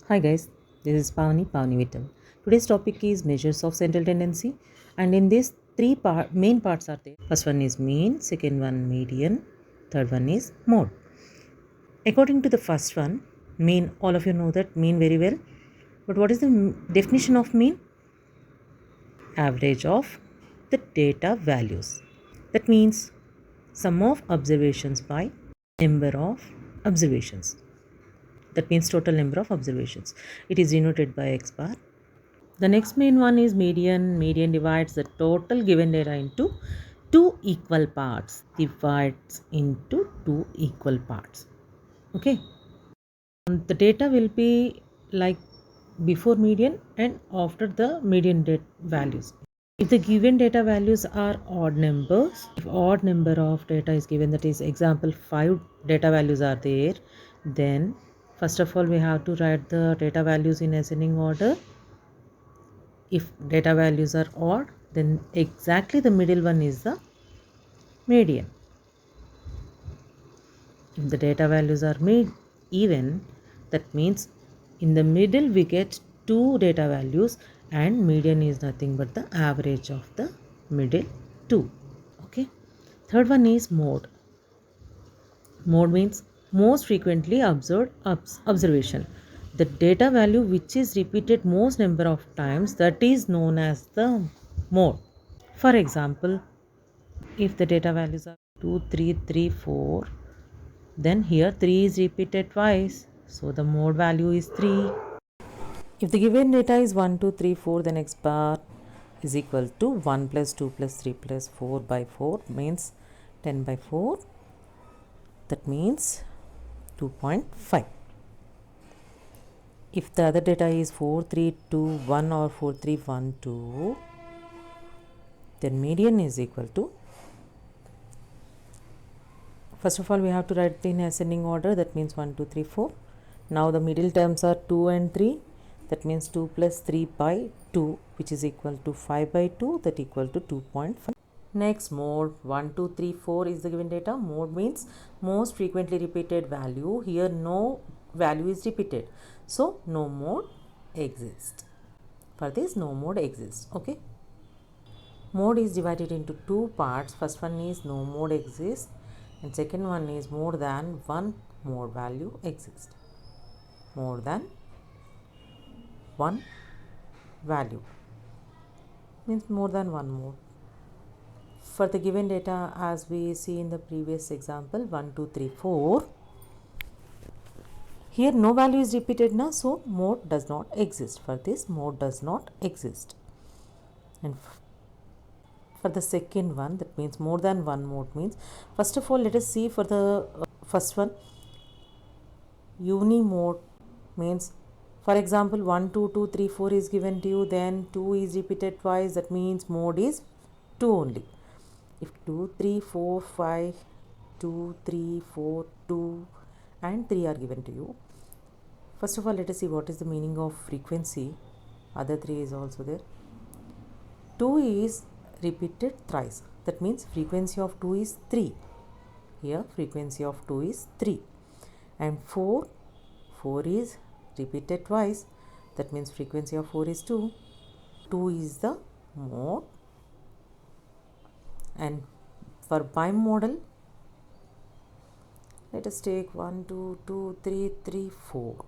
Hi guys, this is Pavani Vittal. Today's topic is measures of central tendency, and in this main parts are there. First one is mean, second one median, third one is mode. According to the first one, mean, all of you know that mean very well. But what is the definition of mean? Average of the data values. That means sum of observations by number of observations. That means total number of observations. It is denoted by x bar. The next main one is median. Median divides the total given data into two equal parts. Divides into two equal parts. Okay. The data will be like before median and after the median values. If the given data values are odd numbers, if odd number of data is given, that is example 5 data values are there, then first of all we have to write the data values in ascending order. If data values are odd, then exactly the middle one is the median. If the data values are made even, that means in the middle we get two data values and median is nothing but the average of the middle two. Okay. Third one is mode. Mode means most frequently observed observation. The data value which is repeated most number of times, that is known as the mode. For example, if the data values are 2, 3, 3, 4, then here 3 is repeated twice, so the mode value is 3. If the given data is 1, 2, 3, 4, then x bar is equal to 1 plus 2 plus 3 plus 4 by 4 means 10 by 4. That means 2.5. If the other data is 4, 3, 2, 1 or 4, 3, 1, 2, then median is equal to, first of all we have to write in ascending order, that means 1, 2, 3, 4. Now the middle terms are 2 and 3, that means 2 plus 3 by 2, which is equal to 5 by 2, that equal to 2.5. Next, mode 1, 2, 3, 4 is the given data. Mode means most frequently repeated value. Here no value is repeated, so no mode exists. For this, no mode exists. Okay. Mode is divided into two parts. First one is no mode exists, and second one is more than one mode value exists. More than one value means more than one mode. For the given data, as we see in the previous example 1, 2, 3, 4, here no value is repeated now, so mode does not exist. For this, mode does not exist. And for the second one, that means more than one mode means, first of all let us see for the first one, unimode means, for example 1, 2, 2, 3, 4 is given to you, then 2 is repeated twice, that means mode is 2 only. If 2, 3, 4, 5, 2, 3, 4, 2 and 3 are given to you, first of all let us see what is the meaning of frequency. Other 3 is also there. 2 is repeated thrice, that means frequency of 2 is 3. Here frequency of 2 is 3. And 4 is repeated twice, that means frequency of 4 is 2. 2 is the mode. And for bimodal, let us take 1, 2, 2, 3, 3, 4.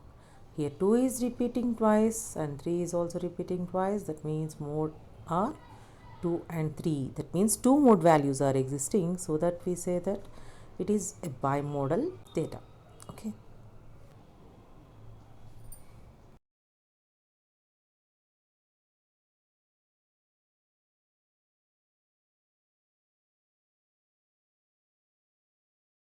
Here 2 is repeating twice and 3 is also repeating twice, that means mode are 2 and 3. That means two mode values are existing, so that we say that it is a bimodal data. Okay.